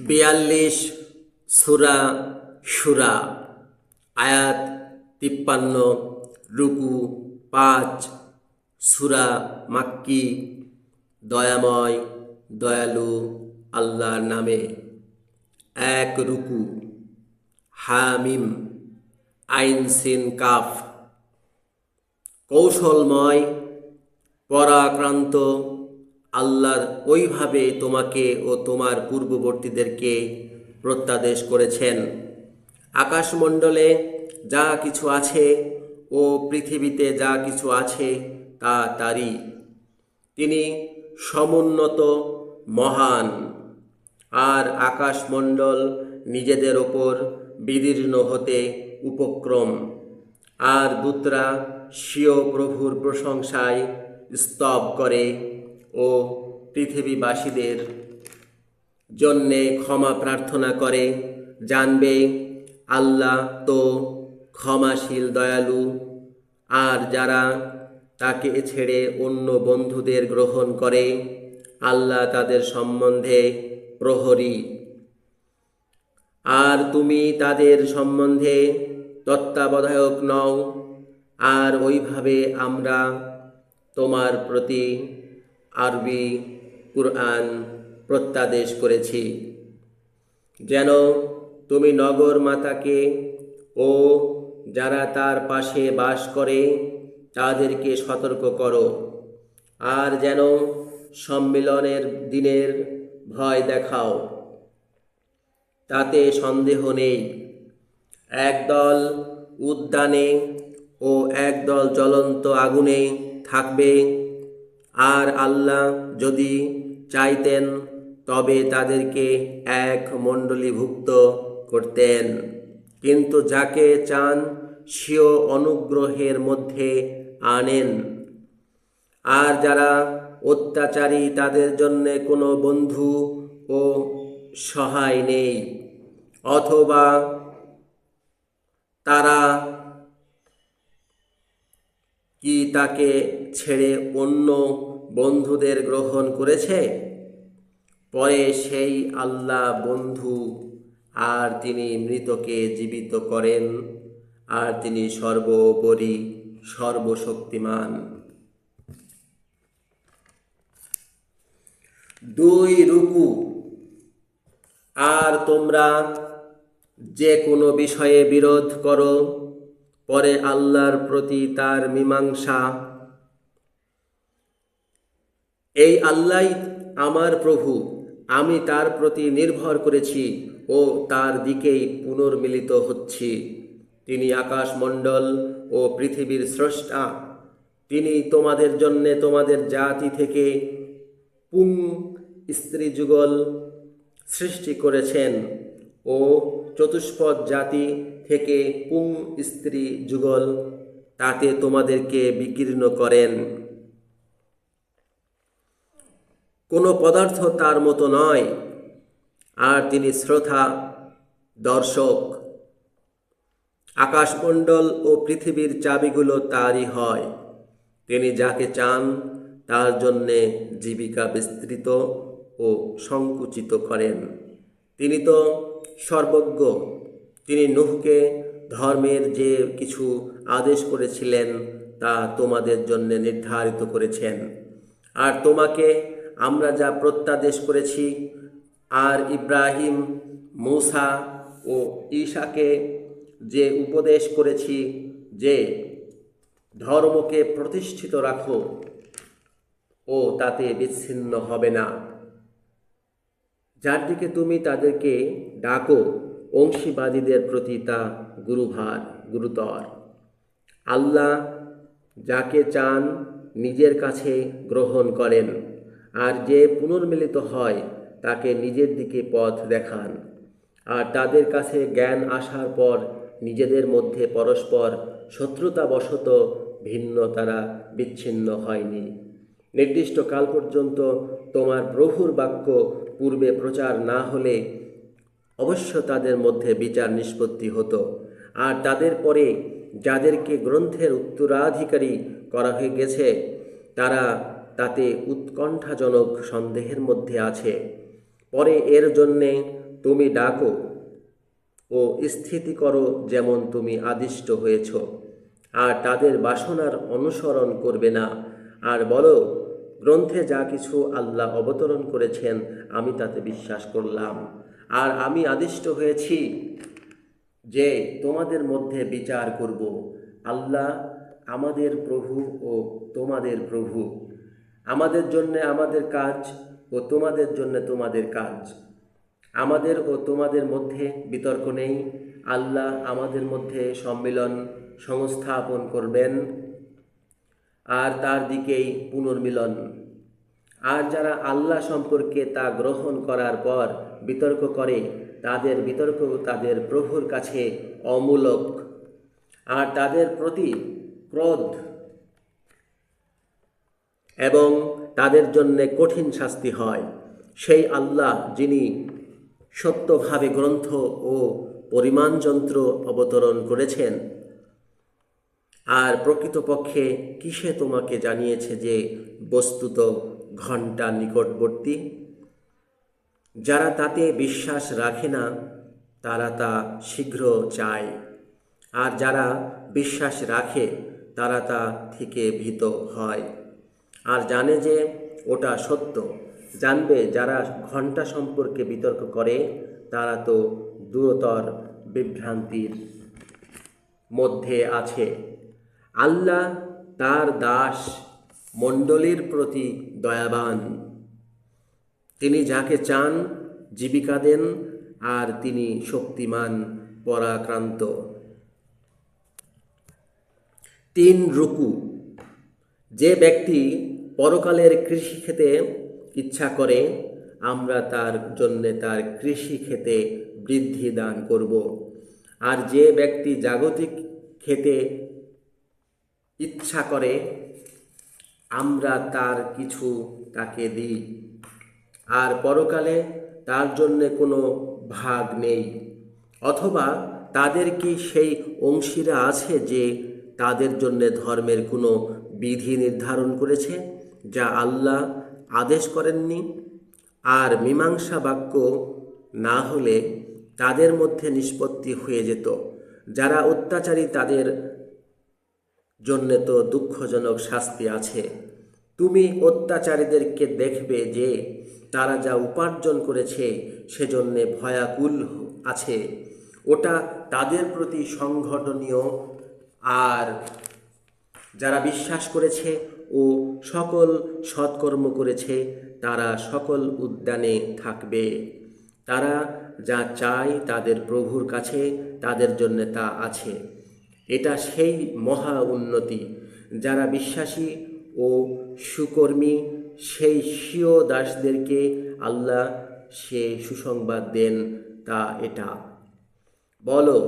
৪২ সূরা শুরা আয়াত ৫৩ রুকু ৫ সূরা মাক্কি। দয়াময় দয়ালু আল্লাহর নামে। এক রুকু। হামিম আইন সিন কাফ। কৌশলময় পরাক্রান্ত আল্লাহ ওইভাবে তোমাকে ও তোমার পূর্ববর্তীদেরকে প্রত্যাদেশ করেছেন। আকাশমণ্ডলে যা কিছু আছে ও পৃথিবীতে যা কিছু আছে তা তারই। তিনি সমুন্নত মহান। আর আকাশমণ্ডল নিজেদের ওপর বিদীর্ণ হতে উপক্রম। আর দূতরা স্বীয় প্রভুর প্রশংসায় স্তব করে ও পৃথিবীবাসীদের জন্যে ক্ষমা প্রার্থনা করে। জানবে আল্লাহ তো ক্ষমাশীল দয়ালু। আর যারা তাকে ছেড়ে অন্য বন্ধুদের গ্রহণ করে আল্লাহ তাদের সম্বন্ধে প্রহরী। আর তুমি তাদের সম্বন্ধে তত্ত্বাবধায়ক নও। আর ওইভাবে আমরা তোমার প্রতি আরবি কুরআন প্রত্যাদেশ করেছি যেন তুমি নগর মাতাকে ও যারা তার পাশে বাস করে তাদেরকে সতর্ক করো। আর যেন সম্মিলনের দিনের ভয় দেখাও। তাতে সন্দেহ নেই, একদল উদ্যানে ও একদল জ্বলন্ত আগুনে থাকবে। আর আল্লাহ যদি চাইতেন তবে তাদেরকে এক মণ্ডলীভুক্ত করতেন, কিন্তু যাকে চান স্বীয় অনুগ্রহের মধ্যে আনেন। আর যারা অত্যাচারী তাদের জন্যে কোনো বন্ধু ও সহায় নেই, অথবা তারা কি তাকে ছেড়ে অন্য বন্ধুদের গ্রহণ করেছে? পরে সেই আল্লাহ বন্ধু। আর তিনি মৃতকে জীবিত করেন। আর তিনি সর্বোপরি সর্বশক্তিমান। ২ রুকু। আর তোমরা যে কোনো বিষয়ে বিরোধ করো, পরে আল্লাহর প্রতি তার মীমাংসা। এই আল্লাহই আমার প্রভু, আমি তার প্রতি নির্ভর করেছি ও তার দিকেই পুনর্মিলিত হচ্ছি। তিনি আকাশমণ্ডল ও পৃথিবীর স্রষ্টা। তিনি তোমাদের জন্যে তোমাদের জাতি থেকে পুং স্ত্রী যুগল সৃষ্টি করেছেন ও চতুষ্পদ জাতি থেকে পুং স্ত্রী যুগল তাতে তোমাদেরকে বিকীর্ণ করেন। কোনো পদার্থ তার মতো নয়। আর তিনি শ্রোতা দর্শক। আকাশমণ্ডল ও পৃথিবীর চাবিগুলো তারই হয়। তিনি যাকে চান তার জন্যে জীবিকা বিস্তৃত ও সংকুচিত করেন। তিনি তো সর্বজ্ঞ। তিনি নূহকে ধর্মের যে কিছু আদেশ করেছিলেন তা তোমাদের জন্য নির্ধারিত করেছেন। আর তোমাকে আমরা যা প্রত্যাদেশ করেছি, আর ইব্রাহিম, মূসা ও ঈসাকে যে উপদেশ করেছি যে ধর্মকে প্রতিষ্ঠিত রাখো ও তাতে বিচ্ছিন্ন হবে না, যার দিকে তুমি তাদেরকে ডাকো, অংশীবাদীদের প্রতি তা গুরুতর। আল্লাহ যাকে চান নিজের কাছে গ্রহণ করেন, আর যে পুনর্মিলিত হয় তাকে নিজের দিকে পথ দেখান। আর তাদের কাছে জ্ঞান আসার পর নিজেদের মধ্যে পরস্পর শত্রুতাবশত ভিন্ন তারা বিচ্ছিন্ন হয়নি। নির্দিষ্ট কাল পর্যন্ত তোমার প্রভুর বাক্য পূর্বে প্রচার না হলে অবশ্য তাদের মধ্যে বিচার নিষ্পত্তি হতো। আর তাদের পরে যাদেরকে গ্রন্থের উত্তরাধিকারী করা হয়ে গেছে তারা তাতে উৎকণ্ঠাজনক সন্দেহের মধ্যে আছে। পরে এর জন্যে তুমি ডাকো ও স্থিতি করো যেমন তুমি আদিষ্ট হয়েছ, আর তাদের বাসনার অনুসরণ করবে না। আর বলো, গ্রন্থে যা কিছু আল্লাহ অবতরণ করেছেন আমি তাতে বিশ্বাস করলাম, আর আমি আদিষ্ট হয়েছি যে তোমাদের মধ্যে বিচার করব। আল্লাহ আমাদের প্রভু ও তোমাদের প্রভু, আমাদের জন্য আমাদের কাজ ও তোমাদের জন্য তোমাদের কাজ। আমাদের ও তোমাদের মধ্যে বিতর্ক নেই। আল্লাহ আমাদের মধ্যে সম্মিলন সংস্থাপন করবেন, আর তার দিকেই পুনর্মিলন। আর যারা আল্লাহ সম্পর্কে তা গ্রহণ করার পর বিতর্ক করে, তাদের বিতর্ক তাদের প্রভুর কাছে অমূলক, আর তাদের প্রতি ক্রোধ এবং তাদের জন্যে কঠিন শাস্তি হয়। সেই আল্লাহ যিনি সত্যভাবে গ্রন্থ ও পরিমাণযন্ত্র অবতরণ করেছেন, আর প্রকৃতপক্ষে কিসে তোমাকে জানিয়েছে যে বস্তুত ঘণ্টা নিকটবর্তী। যারা তাতে বিশ্বাস রাখে না তারা তা শীঘ্র চায়, আর যারা বিশ্বাস রাখে তারা তা থেকে ভীত হয় আর জানে যে ওটা সত্য। জানবে যারা ঘণ্টা সম্পর্কে বিতর্ক করে তারা তো দূরতর বিভ্রান্তির মধ্যে আছে। আল্লাহ তার দাস মণ্ডলীর প্রতি দয়াবান। তিনি যাকে চান জীবিকা দেন, আর তিনি শক্তিমান পরাক্রান্ত। 3 রুকু। যে ব্যক্তি পরকালের কৃষি খেতে ইচ্ছা করে আমরা তার জন্যে তার কৃষি খেতে বৃদ্ধি দান করব, আর যে ব্যক্তি জাগতিক খেতে ইচ্ছা করে আমরা তার কিছু তাকে দিই, আর পরকালে তার জন্যে কোনো ভাগ নেই। অথবা তাদের কি সেই অংশীরা আছে যে তাদের জন্য ধর্মের কোনো বিধি নির্ধারণ করেছে যা আল্লাহ আদেশ করেননি? আর মীমাংসা বাক্য না হলে তাদের মধ্যে নিষ্পত্তি হয়ে যেত। যারা অত্যাচারী তাদের জন্য তো দুঃখজনক শাস্তি আছে। তুমি অত্যাচারীদেরকে দেখবে যে তারা যা উপার্জন করেছে সেজন্যে ভয়াকুল আছে, ওটা তাদের প্রতি সংঘটনীয়। আর যারা বিশ্বাস করেছে ও সকল সৎকর্ম করেছে তারা সকল উদ্যানে থাকবে। তারা যা চায় তাদের প্রভুর কাছে তাদের জন্য তা আছে। এটা সেই মহা উন্নতি। যারা বিশ্বাসী ও সুকর্মী সেই স্বীয় দাসদেরকে আল্লাহ সে সুসংবাদ দেন, তা এটা। বলো,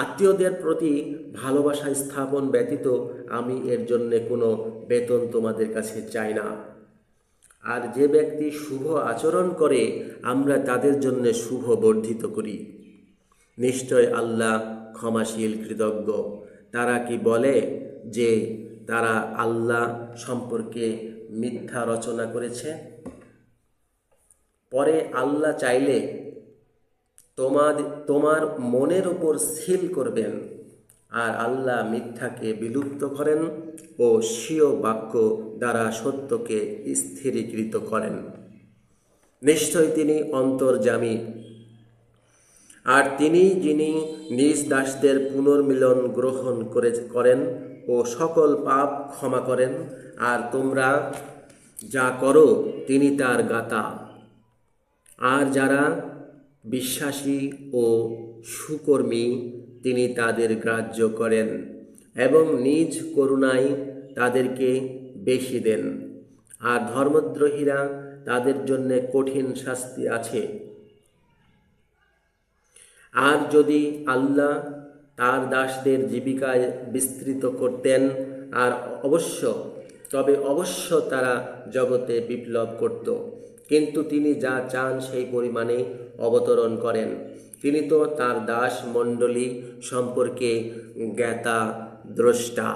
আত্মীয়দের প্রতি ভালোবাসা স্থাপন ব্যতীত আমি এর জন্যে কোনো বেতন তোমাদের কাছে চাই না। আর যে ব্যক্তি শুভ আচরণ করে আমরা তাদের জন্য শুভ বর্ধিত করি। নিশ্চয় আল্লাহ ক্ষমাশীল কৃতজ্ঞ। তারা কি বলে যে তারা আল্লাহ সম্পর্কে মিথ্যা রচনা করেছে? পরে আল্লাহ চাইলে তোমার মনের উপর সিল করবেন, আর আল্লাহ মিথ্যাকে বিলুপ্ত করেন ও স্বীয় বাক্য দ্বারা সত্যকে স্থিরীকৃত করেন। নিশ্চয় তিনি অন্তর্যামী, আর তিনি যিনি নিজ দাসদের পুনর্মিলন গ্রহণ করেন ও সকল পাপ ক্ষমা করেন। আর তোমরা যা করো তিনি তার গাতা। আর যারা বিশ্বাসী ও সুকর্মী তিনি তাদের গ্রাহ্য করেন এবং নিজ করুণায় তাদেরকে বেশি দেন। আর ধর্মদ্রোহীরা তাদের জন্য কঠিন শাস্তি আছে। আর যদি আল্লাহ তার দাসদের জীবিকায় বিস্তৃত করতেন আর তবে অবশ্য তারা জগতে বিপ্লব করত। কিন্তু তিনি যা চান সেই পরিমাণে অবতরণ করেন। তিনি তো তার দাস মণ্ডলী সম্পর্কে জ্ঞাতা দ্রষ্টা।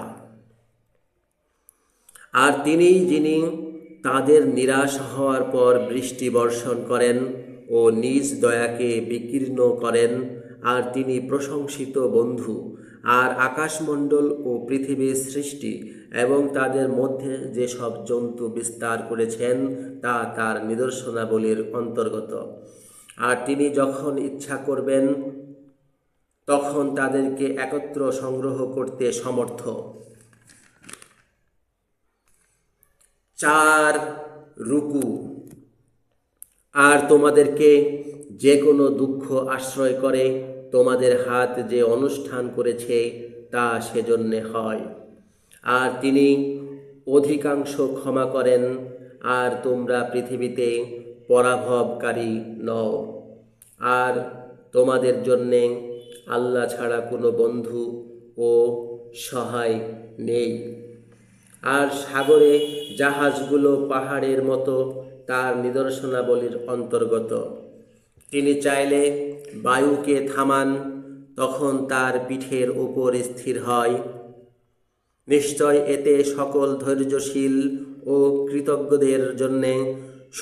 আর তিনিই যিনি তাদের নিরাশ হওয়ার পর বৃষ্টি বর্ষণ করেন ও ও নিজ দয়াকে বিকীর্ণ করেন, আর তিনি প্রশংসিত বন্ধু। আর আকাশমণ্ডল ও পৃথিবীর সৃষ্টি এবং তাদের মধ্যে যেসব জন্তু বিস্তার করেছেন তা তার নিদর্শনাবলীর অন্তর্গত। আর তিনি যখন ইচ্ছা করবেন তখন তাদেরকে একত্র সংগ্রহ করতে সমর্থ। 4 রুকু। আর তোমাদেরকে যে কোনো দুঃখ আশ্রয় করে তোমাদের হাত যে অনুষ্ঠান করেছে তা সেজন্যে হয়। আর তিনি অধিকাংশ ক্ষমা করেন, আর তোমরা পৃথিবীতে পরাভবকারী নও। আর তোমাদের জন্যে আল্লাহ ছাড়া কোনো বন্ধু ও সহায় নেই। আর সাগরে জাহাজগুলো পাহাড়ের মতো তার নিদর্শনাবলীর অন্তর্গত। তিনি চাইলে বায়ুকে থামান, তখন তার পিঠের ওপর স্থির হয়। নিশ্চয় এতে সকল ধৈর্যশীল ও কৃতজ্ঞদের জন্যে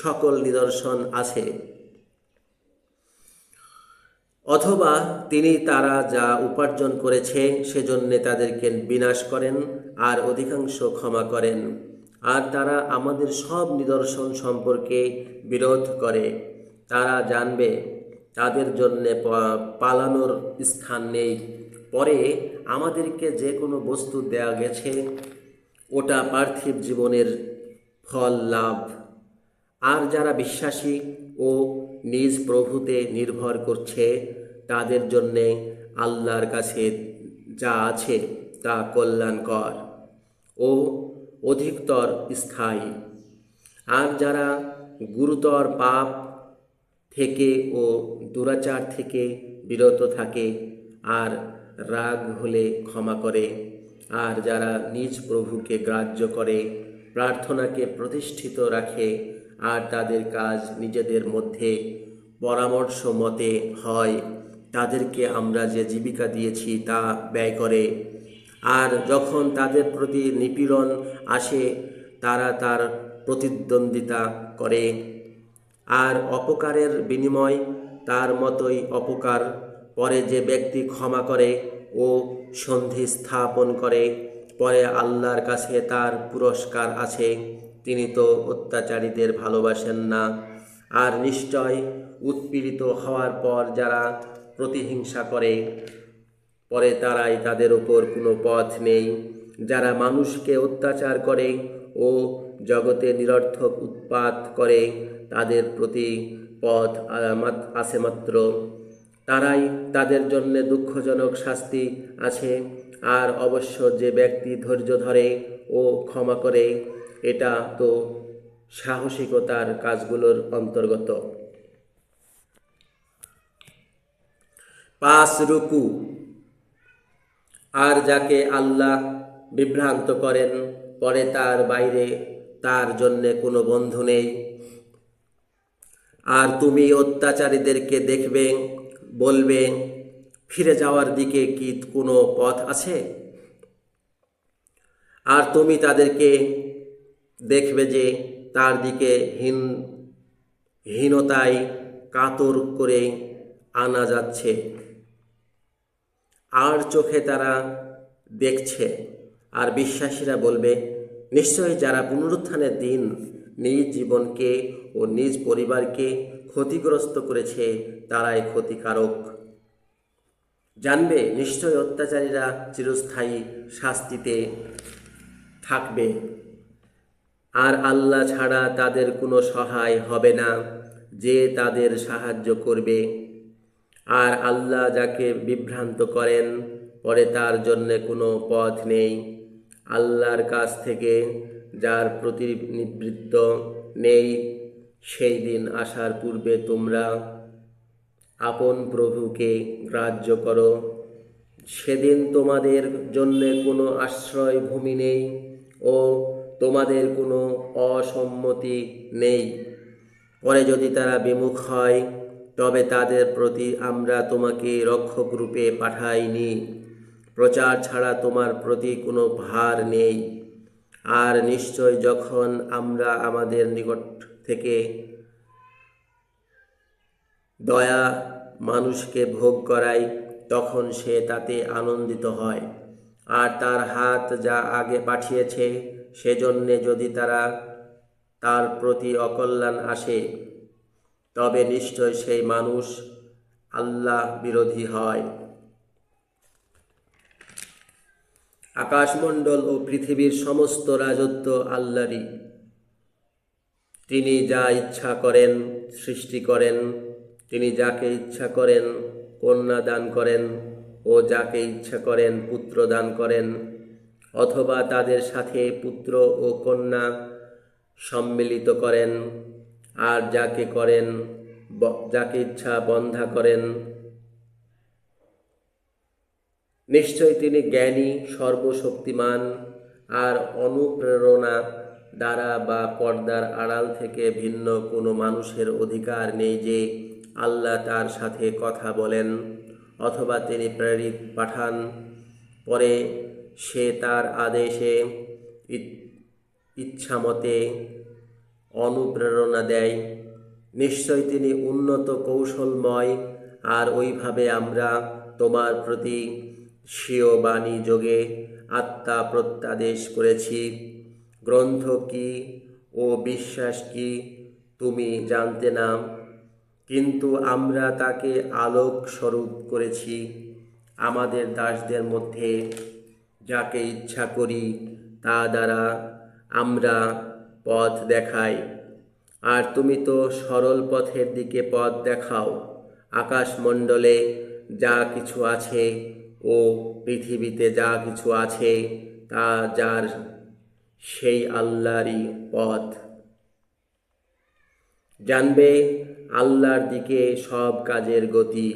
সকল নিদর্শন আছে। অথবা তিনি তারা যা উপার্জন করেছে সেজন্যে তাদেরকে বিনাশ করেন, আর অধিকাংশ ক্ষমা করেন। আর তারা আমাদের সব নিদর্শন সম্পর্কে বিরোধ করে। তারা জানবে তাদের জন্যে পালানোর স্থান নেই। পরে আমাদেরকে যে কোনো বস্তু দেয়া গেছে ওটা পার্থিব জীবনের ফল লাভ। আর যারা বিশ্বাসী ও নিজ প্রভুতে নির্ভর করছে তাদের জন্যে আল্লাহর কাছে যা আছে তা কল্যাণকর ও অধিকতর স্থায়ী। আর যারা গুরুতর পাপ থেকে ও দুরাচার থেকে বিরত থাকে আর রাগ হলে ক্ষমা করে, আর যারা নিজ প্রভুকে গ্রাহ্য করে, প্রার্থনাকে প্রতিষ্ঠিত রাখে, আর তাদের কাজ নিজেদের মধ্যে পরামর্শ মতে হয়, তাদেরকে আমরা যে জীবিকা দিয়েছি তা ব্যয় করে। আর যখন তাদের প্রতি নিপীড়ন আসে তারা তার প্রতিদ্বন্দ্বিতা করে, আর অপকারের বিনিময় তার মতোই অপকার। পরে যে ব্যক্তি ক্ষমা করে ও সন্ধি স্থাপন করে, পরে আল্লাহর কাছে তার পুরস্কার আছে। তিনি তো অত্যাচারীদের ভালোবাসেন না। আর নিশ্চয় উৎপীড়িত হওয়ার পর যারা প্রতিহিংসা করে, পরে তারাই তাদের ওপর কোনো পথ নেই। যারা মানুষকে অত্যাচার করে ও জগতে নিরর্থক উৎপাত করে তাদের প্রতি পথ আছে মাত্র। তারাই তাদের জন্য দুঃখজনক শাস্তি আছে। আর অবশ্য যে ব্যক্তি ধৈর্য ধরে ও ক্ষমা করে এটা তো সাহসিকতার কাজগুলোর অন্তর্গত। 5 রুকু। আর যাকে আল্লাহ বিভ্রান্ত করেন পরে তার বাইরে তার জন্যে কোনো বন্ধু নেই। আর তুমি অত্যাচারীদেরকে দেখবে, বলবে ফিরে যাওয়ার দিকে কি কোনো পথ আছে? আর তুমি তাদেরকে দেখবে যে তার দিকে হীনতায় কাতর করে আনা যাচ্ছে, আর চোখে তারা দেখছে। আর বিশ্বাসীরা বলবে, নিশ্চয়ই যারা পুনরুত্থানের দিন নিজ জীবনকে ও নিজ পরিবারকে ক্ষতিগ্রস্ত করেছে তারাই ক্ষতিকারক। জানবে নিশ্চয় অত্যাচারীরা চিরস্থায়ী শাস্তিতে থাকবে, আর আল্লাহ ছাড়া তাদের কোনো সহায় হবে না যে তাদের সাহায্য করবে। আর আল্লাহ যাকে বিভ্রান্ত করেন পরে তার জন্যে কোনো পথ নেই। আল্লাহর কাছ থেকে যার প্রতিনিবৃত্ত নেই, সেই দিন আসার পূর্বে তোমরা আপন প্রভুকে গ্রাহ্য করো। সেদিন তোমাদের জন্যে কোনো আশ্রয় ভূমি নেই ও তোমাদের কোনো অসম্মতি নেই। পরে যদি তারা বিমুখ হয় তবে তাদের প্রতি আমরা তোমাকে রক্ষক রূপে পাঠাইনি। প্রচার ছাড়া তোমার প্রতি কোনো ভার নেই। আর নিশ্চয় যখন আমরা আমাদের নিকট থেকে দয়া মানুষকে ভোগ করায়, তখন সে তাতে আনন্দিত হয়। আর তার হাত যা আগে পাঠিয়েছে, সেজন্যে যদি তার প্রতি অকল্যাণ আসে, তবে নিশ্চয় সেই মানুষ আল্লাহ বিরোধী হয়। আকাশমণ্ডল ও পৃথিবীর সমস্ত রাজত্ব আল্লাহরই। তিনি যা ইচ্ছা করেন সৃষ্টি করেন। তিনি যাকে ইচ্ছা করেন কন্যা দান করেন ও যাকে ইচ্ছা করেন পুত্র দান করেন, অথবা তাদের সাথে পুত্র ও কন্যা সম্মিলিত করেন। আর যাকে ইচ্ছা বন্ধা করেন। নিশ্চয় তিনি জ্ঞানী, সর্বশক্তিমান। আর অনুপ্রেরণা দ্বারা বা পর্দার আড়াল থেকে ভিন্ন কোনো মানুষের অধিকার নেই যে আল্লাহ তার সাথে কথা বলেন অথবা তিনি পাঠান, পরে সে তার আদেশে ইচ্ছামতে অনুপ্রেরণা দেয়। নিশ্চয় তিনি উন্নত কৌশলময়। আর ওইভাবে আমরা তোমার প্রতি স্বীয় বাণী যোগে আত্মা প্রত্যাদেশ করেছি। গ্রন্থ কি ও বিশ্বাস কি তুমি জানতে না, কিন্তু আমরা তাকে আলোক স্বরূপ করেছি আমাদের দাসদের মধ্যে। যাকে ইচ্ছা করি তা দ্বারা আমরা পথ দেখাই। আর তুমি তো সরল পথের দিকে পথ দেখাও। আকাশমণ্ডলে যা কিছু আছে ও পৃথিবীতে যা কিছু আছে, তা যার, সেই আল্লাহরই পথ। জানবে আল্লাহর দিকে সব কাজের গতি।